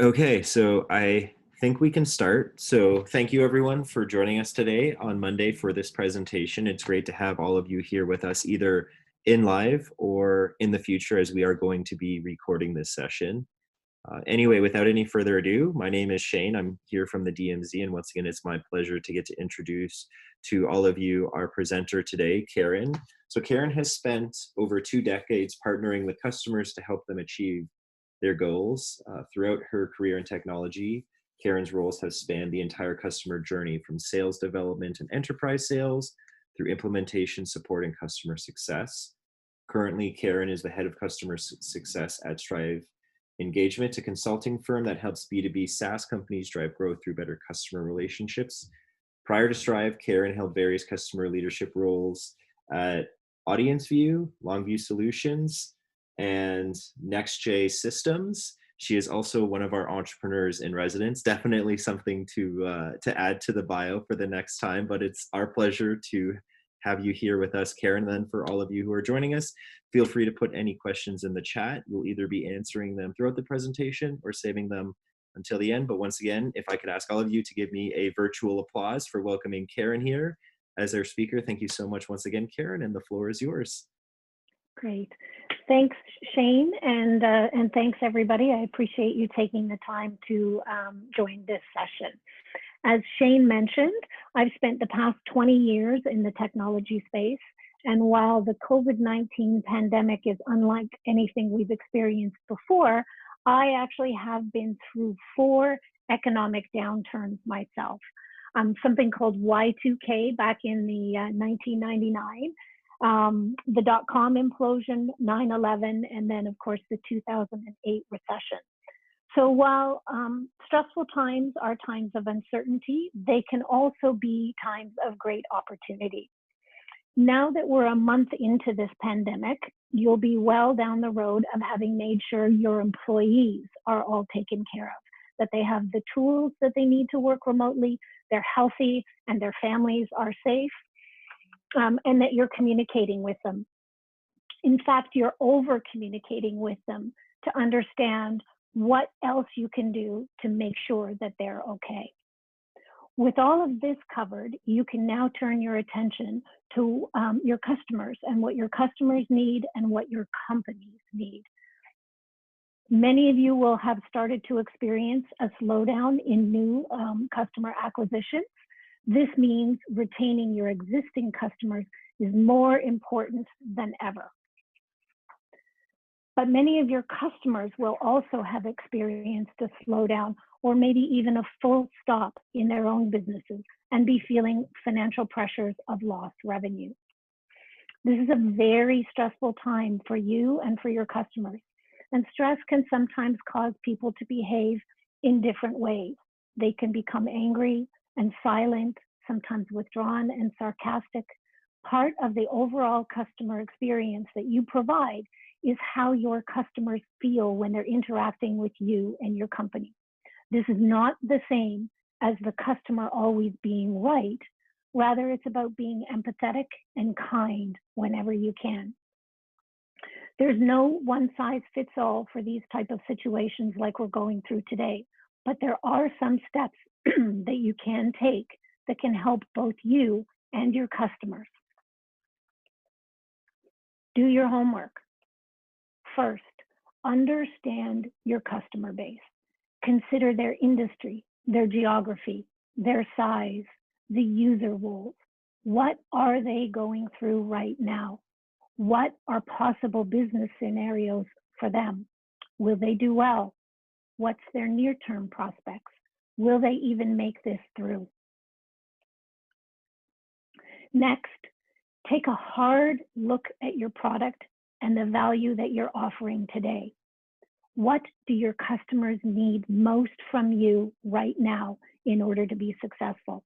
Okay, so I think we can start. So thank you everyone for joining us today on Monday for this presentation. It's great to have all of you here with us either in live or in the future as we are going to be recording this session. Anyway, without any further ado, my name is Shane. I'm here from the DMZ, and once again, it's my pleasure to get to introduce to all of you our presenter today, Karen. So Karen has spent over 2 decades partnering with customers to help them achieve their goals. Throughout her career in technology, Karen's roles have spanned the entire customer journey from sales development and enterprise sales through implementation, support, and customer success. Currently, Karen is the head of customer success at Strive Engagement, a consulting firm that helps B2B SaaS companies drive growth through better customer relationships. Prior to Strive, Karen held various customer leadership roles at Audience View, Longview Solutions, and NextJ Systems. She is also one of our entrepreneurs in residence. Definitely something to add to the bio for the next time, but it's our pleasure to have you here with us, Karen. Then for all of you who are joining us, feel free to put any questions in the chat. We'll either be answering them throughout the presentation or saving them until the end. But once again, if I could ask all of you to give me a virtual applause for welcoming Karen here as our speaker. Thank you so much once again, Karen, and the floor is yours. Great. Thanks, Shane, and thanks everybody. I appreciate you taking the time to join this session. As Shane mentioned, I've spent the past 20 years in the technology space, and while the COVID-19 pandemic is unlike anything we've experienced before, I actually have been through 4 economic downturns myself. Something called Y2K back in the 1999, the dot-com implosion, 9/11, and then of course the 2008 recession. So while stressful times are times of uncertainty, they can also be times of great opportunity. Now that we're a month into this pandemic, you'll be well down the road of having made sure your employees are all taken care of, that they have the tools that they need to work remotely, they're healthy, and their families are safe, and that you're communicating with them. In fact, you're over communicating with them to understand what else you can do to make sure that they're okay. With all of this covered, you can now turn your attention to your customers and what your customers need and what your companies need. Many of you will have started to experience a slowdown in new customer acquisition. This means retaining your existing customers is more important than ever. But many of your customers will also have experienced a slowdown or maybe even a full stop in their own businesses and be feeling financial pressures of lost revenue. This is a very stressful time for you and for your customers. And stress can sometimes cause people to behave in different ways. They can become angry and silent, sometimes withdrawn and sarcastic. Part of the overall customer experience that you provide is how your customers feel when they're interacting with you and your company. This is not the same as the customer always being right. Rather, it's about being empathetic and kind whenever you can. There's no one size fits all for these type of situations like we're going through today, but there are some steps that you can take that can help both you and your customers. Do your homework. First, understand your customer base. Consider their industry, their geography, their size, the user roles. What are they going through right now? What are possible business scenarios for them? Will they do well? What's their near-term prospects? Will they even make this through? Next, take a hard look at your product and the value that you're offering today. What do your customers need most from you right now in order to be successful?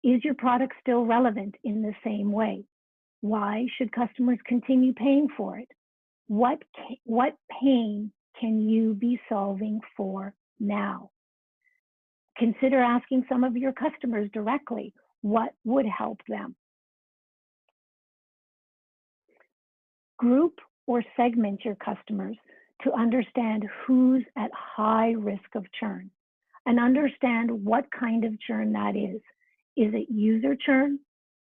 Is your product still relevant in the same way? Why should customers continue paying for it? What pain can you be solving for now? Consider asking some of your customers directly what would help them. Group or segment your customers to understand who's at high risk of churn and understand what kind of churn that is. Is it user churn,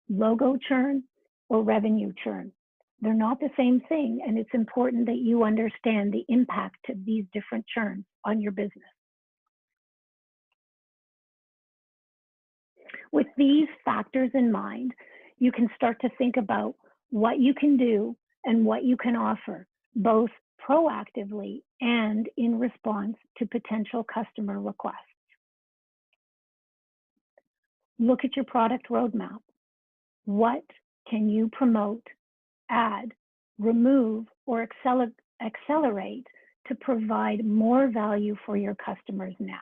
logo churn, or revenue churn? They're not the same thing, and it's important that you understand the impact of these different churns on your business. With these factors in mind, you can start to think about what you can do and what you can offer, both proactively and in response to potential customer requests. Look at your product roadmap. What can you promote, add, remove, or accelerate to provide more value for your customers now?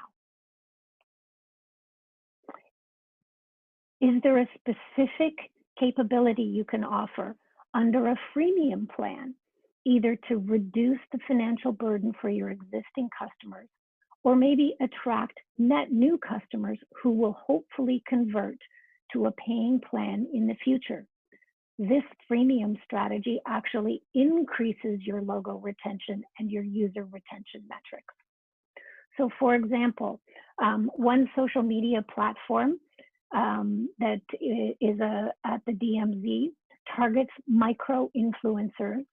Is there a specific capability you can offer under a freemium plan, either to reduce the financial burden for your existing customers, or maybe attract net new customers who will hopefully convert to a paying plan in the future? This freemium strategy actually increases your logo retention and your user retention metrics. So for example, one social media platform that is at the DMZ targets micro influencers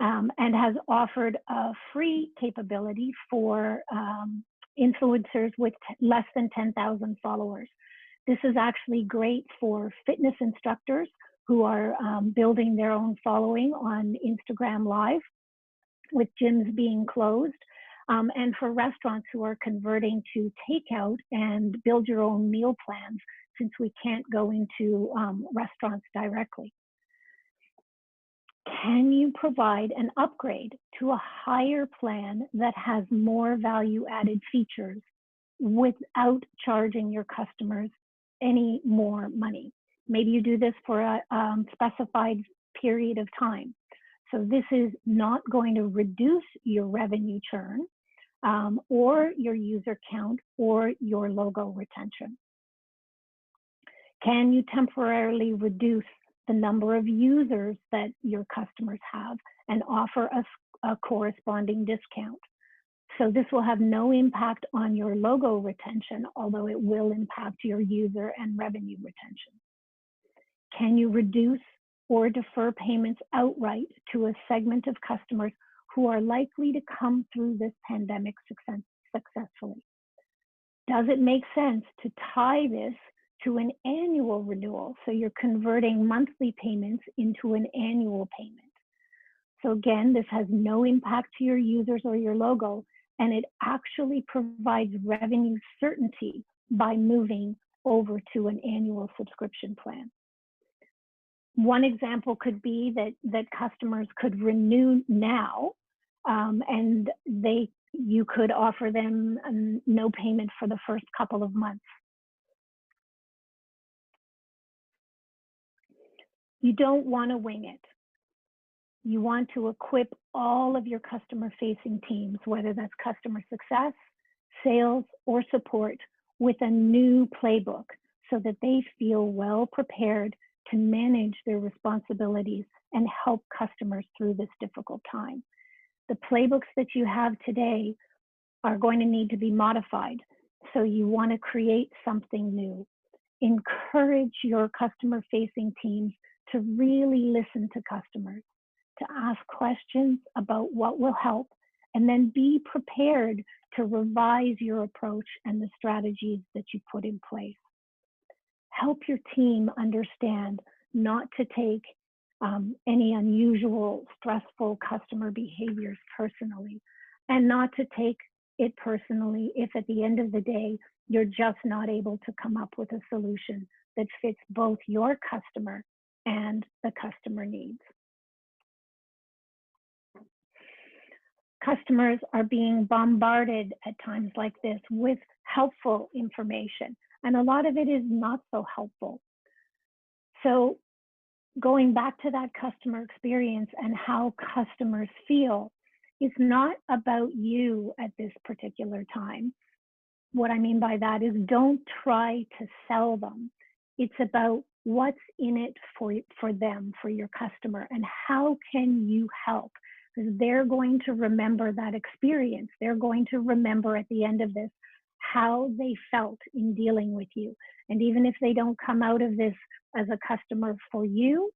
and has offered a free capability for influencers with less than 10,000 followers. This is actually great for fitness instructors who are building their own following on Instagram Live, with gyms being closed, and for restaurants who are converting to takeout and build your own meal plans, since we can't go into restaurants directly. Can you provide an upgrade to a higher plan that has more value-added features without charging your customers any more money? Maybe you do this for a specified period of time. So this is not going to reduce your revenue churn or your user count or your logo retention. Can you temporarily reduce the number of users that your customers have and offer a corresponding discount? So this will have no impact on your logo retention, although it will impact your user and revenue retention. Can you reduce or defer payments outright to a segment of customers who are likely to come through this pandemic successfully? Does it make sense to tie this to an annual renewal, so you're converting monthly payments into an annual payment? So again, this has no impact to your users or your logo, and it actually provides revenue certainty by moving over to an annual subscription plan. One example could be that customers could renew now, and you could offer them no payment for the first couple of months. You don't want to wing it. You want to equip all of your customer-facing teams, whether that's customer success, sales, or support, with a new playbook so that they feel well prepared to manage their responsibilities and help customers through this difficult time. The playbooks that you have today are going to need to be modified, so you want to create something new. Encourage your customer-facing teams to really listen to customers, to ask questions about what will help, and then be prepared to revise your approach and the strategies that you put in place. Help your team understand not to take any unusual, stressful customer behaviors personally, and not to take it personally if at the end of the day, you're just not able to come up with a solution that fits both your customer and the customer needs. Customers are being bombarded at times like this with helpful information, and a lot of it is not so helpful. So going back to that customer experience and how customers feel, it's not about you at this particular time. What I mean by that is, don't try to sell them. It's about what's in it for them, for your customer, and how can you help? because they're going to remember that experience. They're going to remember at the end of this how they felt in dealing with you. And even if they don't come out of this as a customer for you,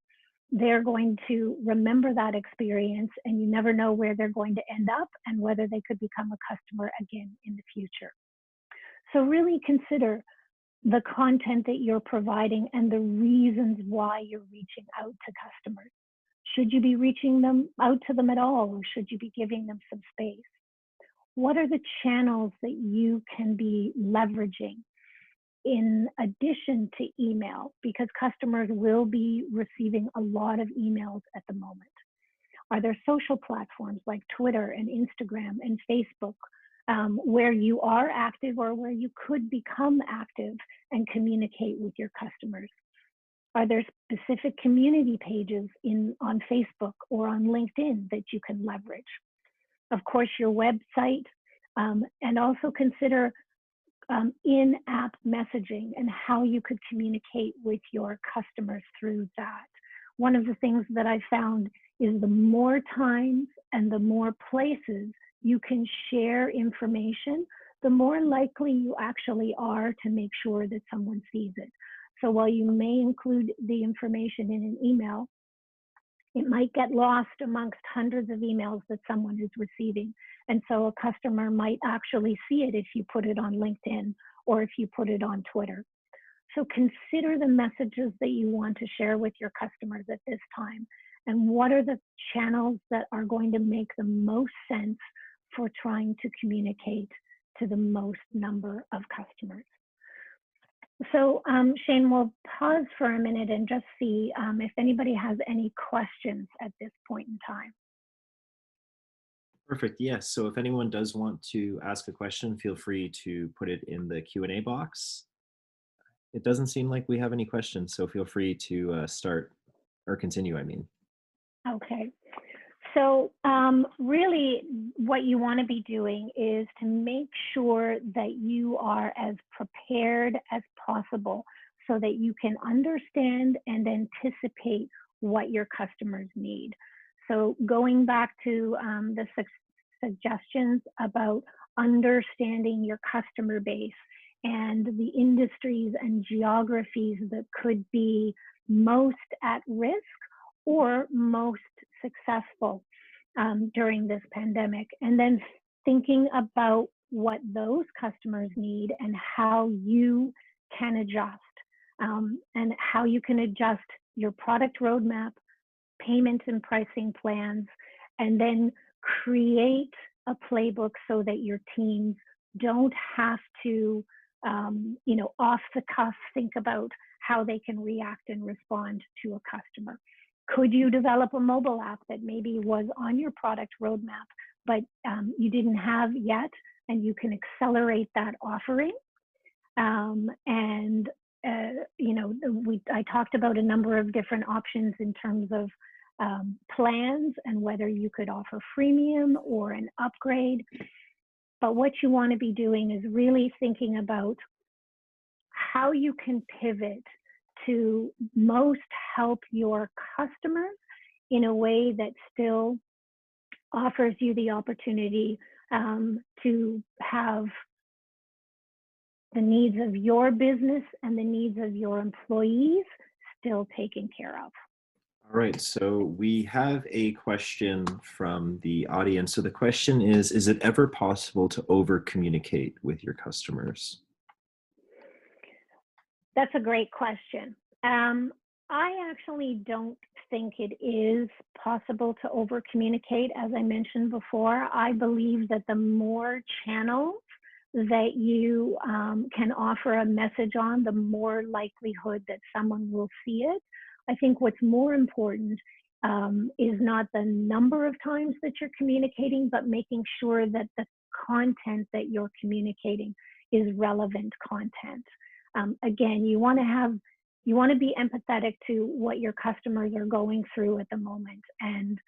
they're going to remember that experience, and you never know where they're going to end up and whether they could become a customer again in the future. So really consider the content that you're providing and the reasons why you're reaching out to customers. Should you be reaching them out to them at all, or should you be giving them some space? What are the channels that you can be leveraging in addition to email? Because customers will be receiving a lot of emails at the moment. Are there social platforms like Twitter and Instagram and Facebook where you are active, or where you could become active and communicate with your customers? Are there specific community pages on Facebook or on LinkedIn that you can leverage? Of course, your website, and also consider in-app messaging and how you could communicate with your customers through that. One of the things that I found is the more times and the more places you can share information, the more likely you actually are to make sure that someone sees it. So while you may include the information in an email, it might get lost amongst hundreds of emails that someone is receiving. And so a customer might actually see it if you put it on LinkedIn or if you put it on Twitter. So consider the messages that you want to share with your customers at this time, and what are the channels that are going to make the most sense for trying to communicate to the most number of customers. So Shane, we'll pause for a minute and just see if anybody has any questions at this point in time. Perfect. Yes. So if anyone does want to ask a question, feel free to put it in the Q&A box. It doesn't seem like we have any questions, so feel free to start or continue, I mean. Okay. So really what you want to be doing is to make sure that you are as prepared as possible so that you can understand and anticipate what your customers need. So going back to the suggestions about understanding your customer base and the industries and geographies that could be most at risk or most successful during this pandemic, and then thinking about what those customers need and how you can adjust, and how you can adjust your product roadmap, payment and pricing plans, and then create a playbook so that your teams don't have to, off the cuff think about how they can react and respond to a customer. Could you develop a mobile app that maybe was on your product roadmap, but you didn't have yet, and you can accelerate that offering? I talked about a number of different options in terms of plans and whether you could offer freemium or an upgrade. But what you want to be doing is really thinking about how you can pivot to most help your customers in a way that still offers you the opportunity to have the needs of your business and the needs of your employees still taken care of. All right, so we have a question from the audience. So the question is it ever possible to over communicate with your customers? That's a great question. I actually don't think it is possible to over communicate. As I mentioned before, I believe that the more channels that you can offer a message on, the more likelihood that someone will see it. I think what's more important is not the number of times that you're communicating, but making sure that the content that you're communicating is relevant content. Again, you want to be empathetic to what your customers are going through at the moment, and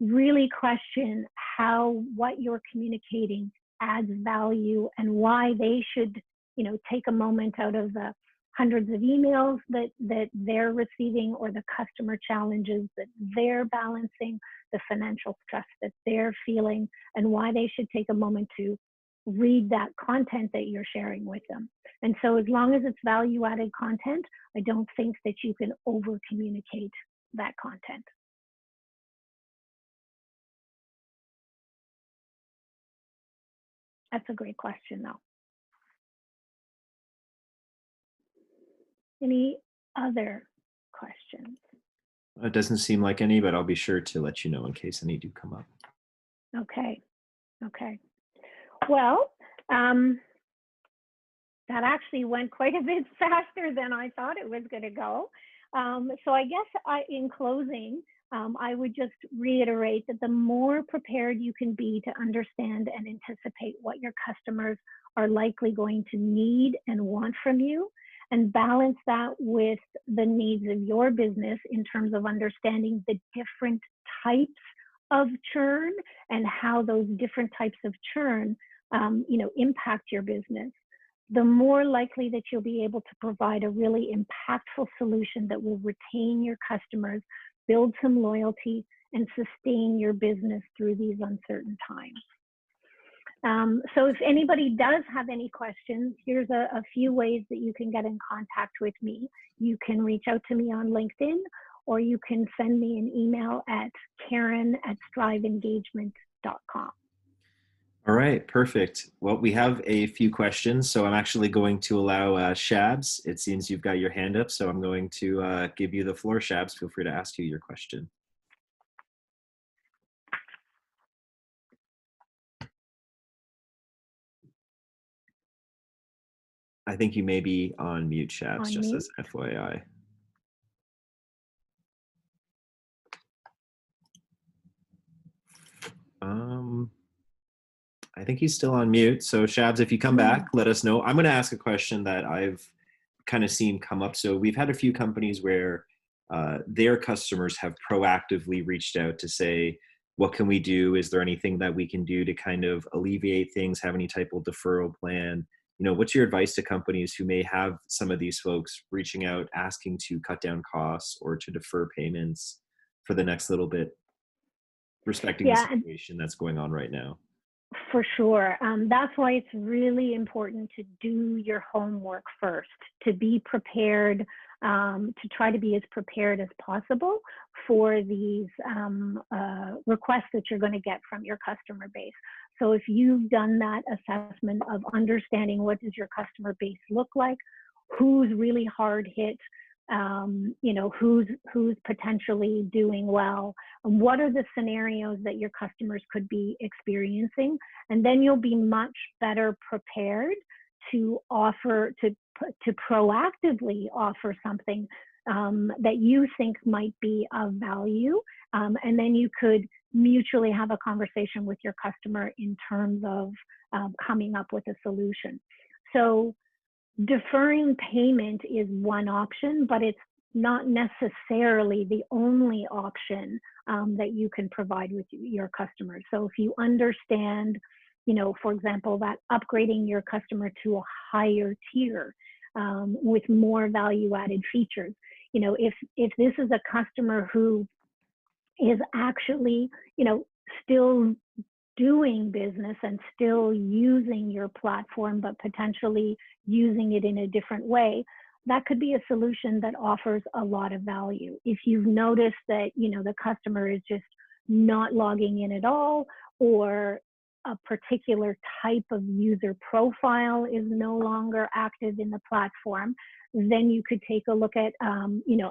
really question how what you're communicating adds value and why they should, take a moment out of the hundreds of emails that they're receiving, or the customer challenges that they're balancing, the financial stress that they're feeling, and why they should take a moment to read that content that you're sharing with them. And so as long as it's value-added content, I don't think that you can over-communicate that content. That's a great question, though. Any other questions? It doesn't seem like any, but I'll be sure to let you know in case any do come up. Okay. Okay. Well, that actually went quite a bit faster than I thought it was going to go. So I guess in closing, I would just reiterate that the more prepared you can be to understand and anticipate what your customers are likely going to need and want from you, and balance that with the needs of your business in terms of understanding the different types of churn and how those different types of churn impact your business, the more likely that you'll be able to provide a really impactful solution that will retain your customers, build some loyalty, and sustain your business through these uncertain times. So if anybody does have any questions, here's a few ways that you can get in contact with me. You can reach out to me on LinkedIn, or you can send me an email at karen@striveengagement.com. All right, perfect. Well, we have a few questions, so I'm actually going to allow Shabs. It seems you've got your hand up, so I'm going to give you the floor, Shabs. Feel free to ask you your question. I think you may be on mute, Shabs, just as FYI. I think he's still on mute. So Shabs, if you come back, let us know. I'm going to ask a question that I've kind of seen come up. So we've had a few companies where their customers have proactively reached out to say, what can we do? Is there anything that we can do to kind of alleviate things? Have any type of deferral plan? What's your advice to companies who may have some of these folks reaching out, asking to cut down costs or to defer payments for the next little bit, respecting the situation that's going on right now? For sure. That's why it's really important to do your homework first, to be prepared, to try to be as prepared as possible for these requests that you're going to get from your customer base. So if you've done that assessment of understanding what does your customer base look like, who's really hard hit, who's potentially doing well, and what are the scenarios that your customers could be experiencing, and then you'll be much better prepared to offer, to proactively offer something that you think might be of value, and then you could mutually have a conversation with your customer in terms of coming up with a solution. So deferring payment is one option, but it's not necessarily the only option that you can provide with your customers. So if you understand, for example, that upgrading your customer to a higher tier with more value-added features, if this is a customer who is actually, still doing business and still using your platform, but potentially using it in a different way, that could be a solution that offers a lot of value. If you've noticed that, the customer is just not logging in at all, or a particular type of user profile is no longer active in the platform, then you could take a look at,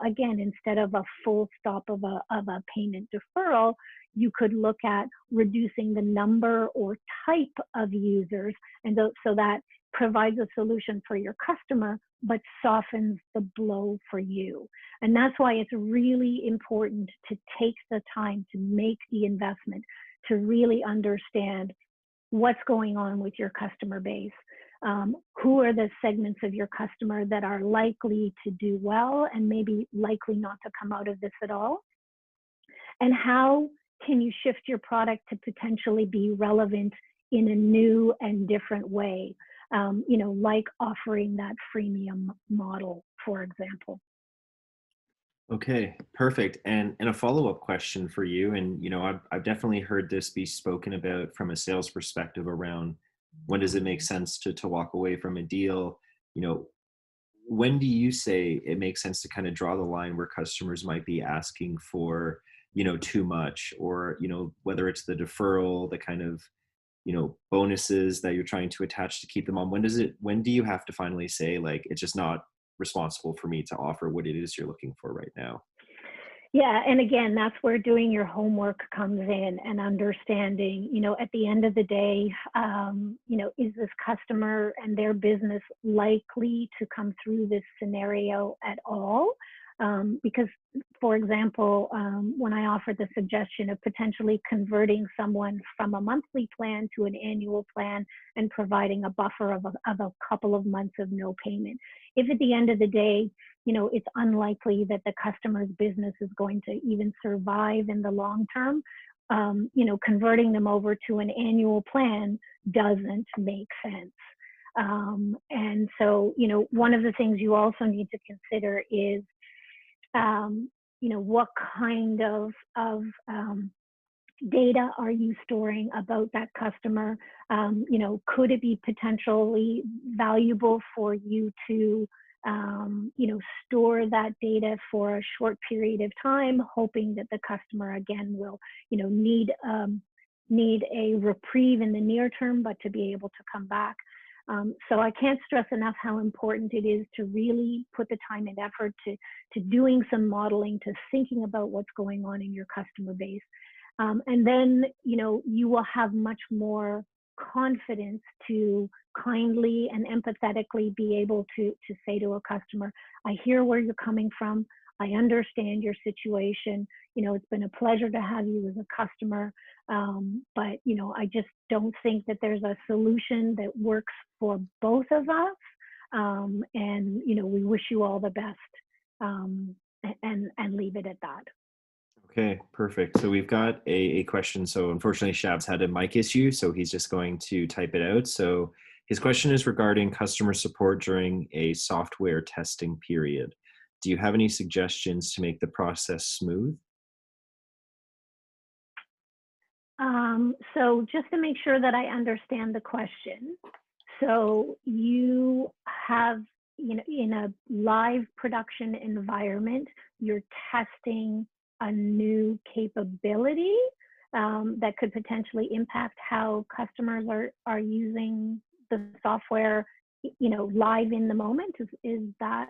again, instead of a full stop of a payment deferral, you could look at reducing the number or type of users, and so that provides a solution for your customer, but softens the blow for you. And that's why it's really important to take the time to make the investment, to really understand what's going on with your customer base. Who are the segments of your customer that are likely to do well and maybe likely not to come out of this at all? And how can you shift your product to potentially be relevant in a new and different way? like offering that freemium model, for example. Okay, perfect. And a follow-up question for you. And I've definitely heard this be spoken about from a sales perspective around when does it make sense to walk away from a deal? You know, when do you say it makes sense to kind of draw the line where customers might be asking for, too much, or, whether it's the deferral, the kind of, bonuses that you're trying to attach to keep them on? When do you have to finally say, like, it's just not responsible for me to offer what it is you're looking for right now? Yeah, and again, that's where doing your homework comes in and understanding, at the end of the day, is this customer and their business likely to come through this scenario at all? Because, for example, when I offered the suggestion of potentially converting someone from a monthly plan to an annual plan and providing a buffer of a couple of months of no payment, if at the end of the day, it's unlikely that the customer's business is going to even survive in the long term, converting them over to an annual plan doesn't make sense. And so, one of the things you also need to consider is, what kind of data are you storing about that customer? Could it be potentially valuable for you to, store that data for a short period of time, hoping that the customer again will, need a reprieve in the near term, but to be able to come back. So I can't stress enough how important it is to really put the time and effort to doing some modeling, to thinking about what's going on in your customer base. And then, you will have much more confidence to kindly and empathetically be able to say to a customer, I hear where you're coming from. I understand your situation. It's been a pleasure to have you as a customer. But, I just don't think that there's a solution that works for both of us. And, we wish you all the best, and leave it at that. Okay, perfect. So we've got a question. So unfortunately, Shab's had a mic issue, so he's just going to type it out. So his question is regarding customer support during a software testing period. Do you have any suggestions to make the process smooth? So just to make sure that I understand the question, so you have, in a live production environment, you're testing a new capability that could potentially impact how customers are using the software, live in the moment. Is that,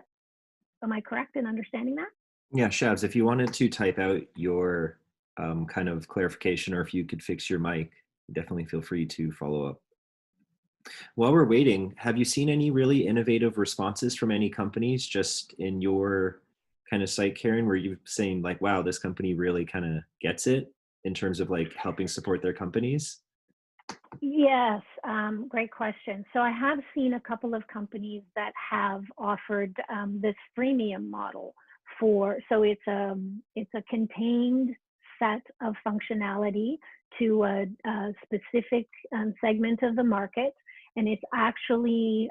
am I correct in understanding that? Yeah, Shabs, if you wanted to type out your kind of clarification, or if you could fix your mic, definitely feel free to follow up. While we're waiting, have you seen any really innovative responses from any companies just in your kind of site, Karen, where you're saying like, wow, this company really kind of gets it in terms of like helping support their companies? Yes, great question. So I have seen a couple of companies that have offered this freemium model for, so it's a contained set of functionality to a specific segment of the market, and it's actually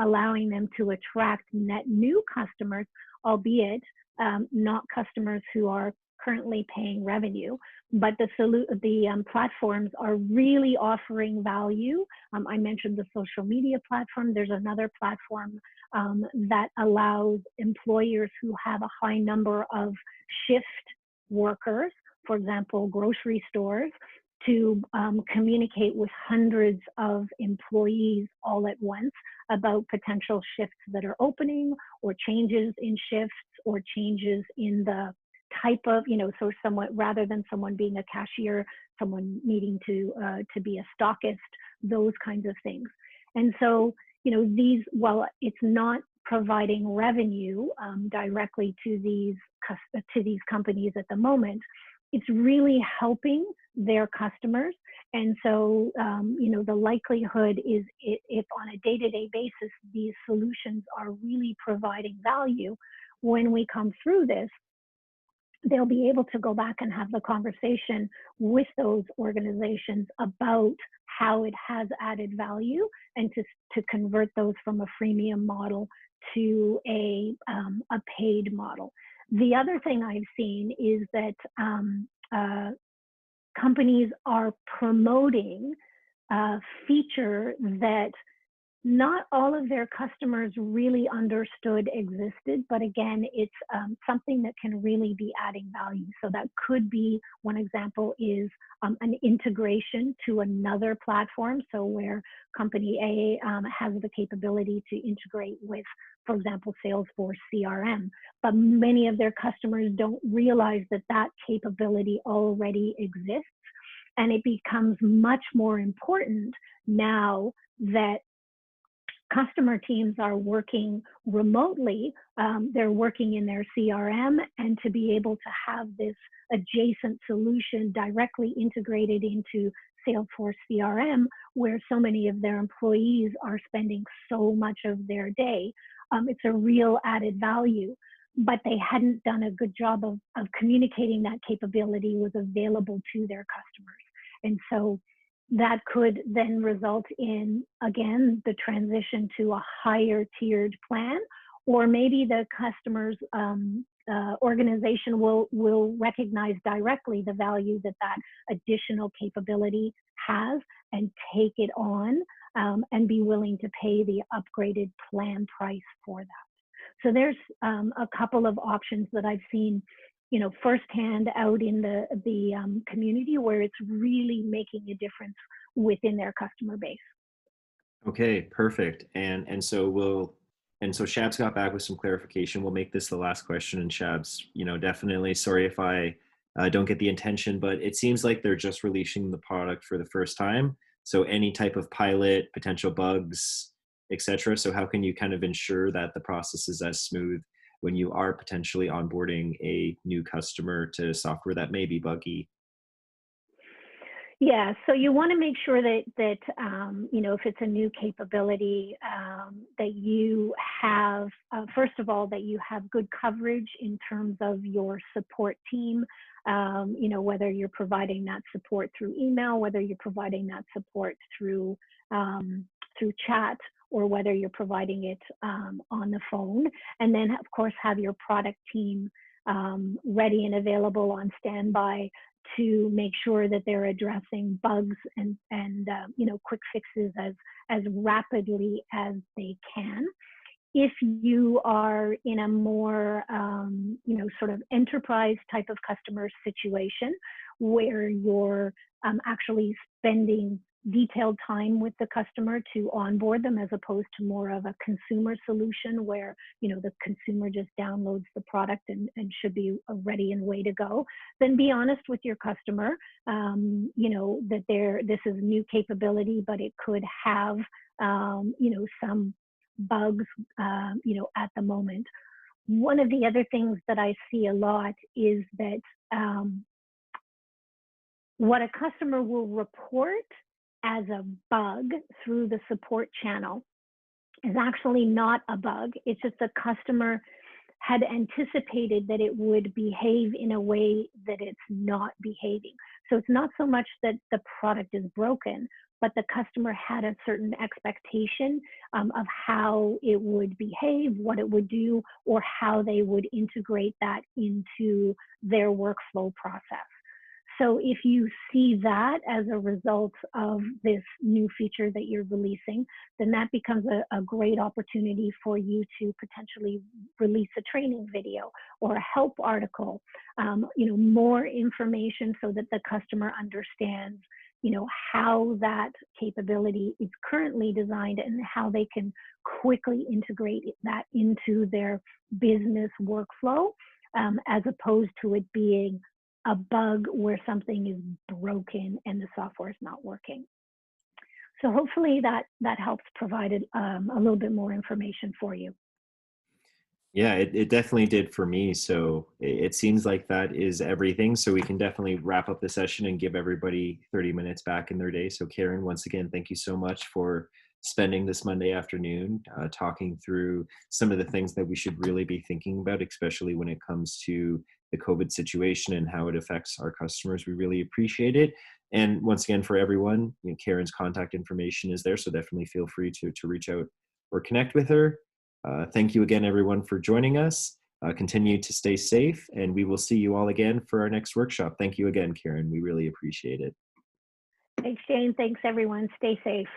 allowing them to attract net new customers, albeit not customers who are currently paying revenue, but the platforms are really offering value. I mentioned the social media platform. There's another platform that allows employers who have a high number of shift workers, for example, grocery stores, to communicate with hundreds of employees all at once about potential shifts that are opening, or changes in shifts, or changes in the type of, so somewhat, rather than someone being a cashier, someone needing to be a stockist, those kinds of things. And so, these, while it's not providing revenue directly to these companies at the moment, it's really helping their customers. And so, the likelihood is, if on a day-to-day basis, these solutions are really providing value, when we come through this, they'll be able to go back and have the conversation with those organizations about how it has added value, and to convert those from a freemium model to a paid model. The other thing I've seen is that companies are promoting a feature that not all of their customers really understood existed, but again, it's something that can really be adding value. So that could be, one example is an integration to another platform. So where company A has the capability to integrate with, for example, Salesforce CRM, but many of their customers don't realize that that capability already exists. And it becomes much more important now that customer teams are working remotely, they're working in their CRM, and to be able to have this adjacent solution directly integrated into Salesforce CRM, where so many of their employees are spending so much of their day, it's a real added value. But they hadn't done a good job of communicating that capability was available to their customers. And so that could then result in, again, the transition to a higher tiered plan, or maybe the customer's organization will recognize directly the value that that additional capability has and take it on, and be willing to pay the upgraded plan price for that. So there's a couple of options that I've seen, you know, firsthand out in the community, where it's really making a difference within their customer base. Okay, perfect. And so Shab's got back with some clarification. We'll make this the last question. And Shab's, definitely sorry if I don't get the intention, but it seems like they're just releasing the product for the first time. So any type of pilot, potential bugs, etc. So how can you kind of ensure that the process is as smooth when you are potentially onboarding a new customer to software that may be buggy? Yeah, so you want to make sure that if it's a new capability, that you have, first of all, that you have good coverage in terms of your support team. Whether you're providing that support through email, whether you're providing that support through chat, or whether you're providing it on the phone, and then of course have your product team ready and available on standby to make sure that they're addressing bugs and quick fixes as rapidly as they can. If you are in a more sort of enterprise type of customer situation where you're actually spending detailed time with the customer to onboard them, as opposed to more of a consumer solution where the consumer just downloads the product and should be ready and way to go, then be honest with your customer, that this is new capability, but it could have some bugs at the moment. One of the other things that I see a lot is that what a customer will report as a bug through the support channel is actually not a bug. It's just the customer had anticipated that it would behave in a way that it's not behaving. So it's not so much that the product is broken, but the customer had a certain expectation of how it would behave, what it would do, or how they would integrate that into their workflow process. So if you see that as a result of this new feature that you're releasing, then that becomes a great opportunity for you to potentially release a training video or a help article, more information so that the customer understands, how that capability is currently designed and how they can quickly integrate that into their business workflow, as opposed to it being a bug where something is broken and the software is not working. So hopefully that helps provide a little bit more information for you. Yeah, it definitely did for me. So it seems like that is everything. So we can definitely wrap up the session and give everybody 30 minutes back in their day. So Karen, once again, thank you so much for spending this Monday afternoon talking through some of the things that we should really be thinking about, especially when it comes to the COVID situation and how it affects our customers. We really appreciate it. And once again, for everyone, Karen's contact information is there, so definitely feel free to reach out or connect with her. Thank you again, everyone, for joining us. Continue to stay safe, and we will see you all again for our next workshop. Thank you again, Karen. We really appreciate it. Thanks, Shane. Thanks, everyone. Stay safe.